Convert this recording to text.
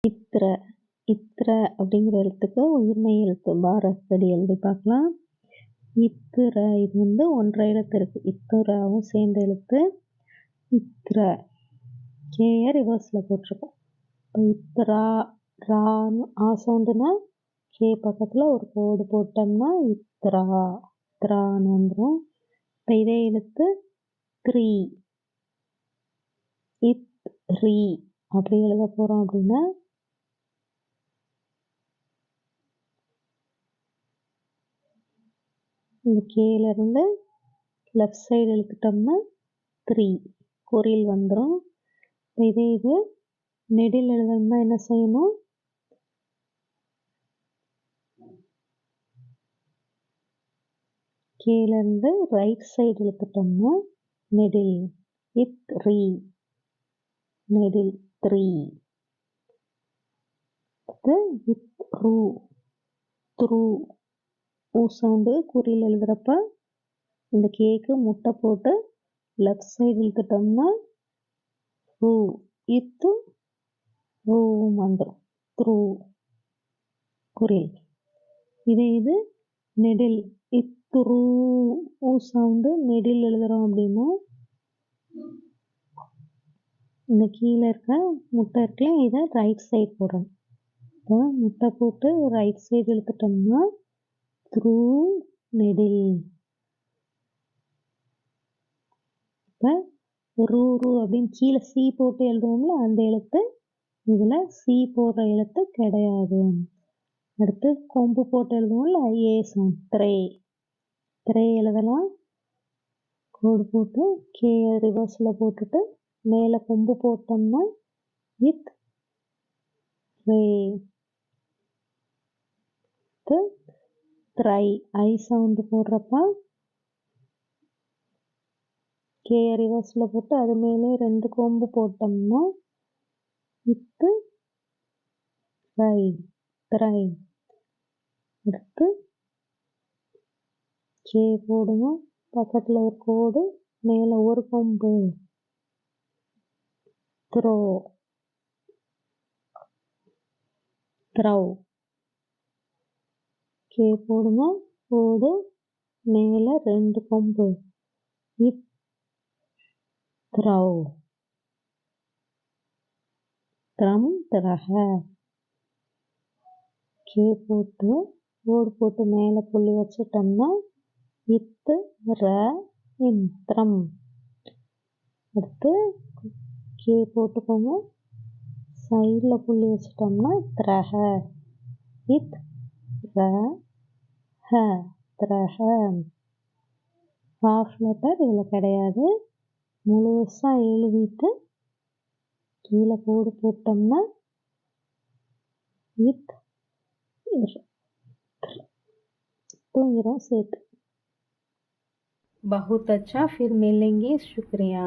இத்திர இத்திர அப்படிங்கிற எழுத்துக்கு உயிர்மெய் எழுத்து பாரஸ்படி எழுதி பார்க்கலாம். இத்திர இது வந்து ஒன்றை எழுத்து இருக்கு. இத்திராவும் சேர்ந்த எழுத்து. இத்திர கேயை ரிவர்ஸில் போட்டிருக்கோம். இத்திரா ரான்னு ஆ சவுண்டுனா கே பக்கத்தில் ஒரு கோடு போட்டோம்னா இத்திரா இத்திரான்னு வந்துடும். இப்போ இதே எழுத்து த்ரீ இத் ரீ அப்படி எழுத போகிறோம் அப்படின்னா இந்த கேலேருந்து லெஃப்ட் சைடு எழுத்துட்டோம்னா த்ரீ குறில் வந்துடும். இதே இது நெடில் எழுதணும்னா என்ன செய்யணும்? கேலேருந்து ரைட் சைடு எழுத்துட்டோம்னா நெடில் இத் ரீ நெடில் த்ரீ. இத் ரூ த்ரூ ஊ சவுண்டு குறில் எழுதுகிறப்ப இந்த கேக்கு முட்டை போட்டு லெஃப்ட் சைடு இழுத்துட்டோம்னா ரூ இத்து ரூவும் வந்துடும். த்ரூ குறில். இதே இது நெடில் இத்துரு ஊ சவுண்டு நெடில் எழுதுகிறோம் அப்படின்னா இந்த கீழே இருக்க முட்டை இருக்குல்ல இதை ரைட் சைடு போடுறோம். இப்போ முட்டை போட்டு ரைட் சைடு இழுத்துட்டோம்னா த்ரூ நெடில். இப்போ ரூ ரூ அப்படின்னு கீழே சி போட்டு எழுதுவோம்ல அந்த எழுத்து இதில் சி போடுற எழுத்து கிடையாது. அடுத்து கொம்பு போட்டு எழுதுவோம்ல ஏ சவுண்ட் த்ரே த்ரே எழுதலாம். கோடு போட்டு கே ரிவர்ஸில் போட்டுட்டு மேலே கொம்பு போட்டோம்னா வித் ரே. த்ரை ஐ சவுண்டு போடுறப்ப கே ரிவர்ஸில் போட்டு அது மேலே 2 கொம்பு போட்டோம்னா வித்து ரை த்ரை. அடுத்து கே போடுங்க, பக்கத்தில் ஒரு கோடு, மேலே ஒரு கொம்பு த்ரோ த்ரவ். கே போடுங்க, கோடு, மேலே 2 கொம்பு இத் த்ரவ் த்ரம் திரக. கே போட்டு கோடு போட்டு மேலே புள்ளி வச்சிட்டோம்னா இத்து ர இந்திரம். அடுத்து கே போட்டுக்கோங்க, சைடில் புள்ளி வச்சிட்டோம்னா திரக இத் ர ஹ திரக. ஹாஃப் லெட்டர் இதில் கிடையாது. முழுசாக எழுதிட்டு கீழே கோடு போட்டோம்னா இத் तूंगिरों से बहुत अच्छा। फिर मिलेंगे। शुक्रिया।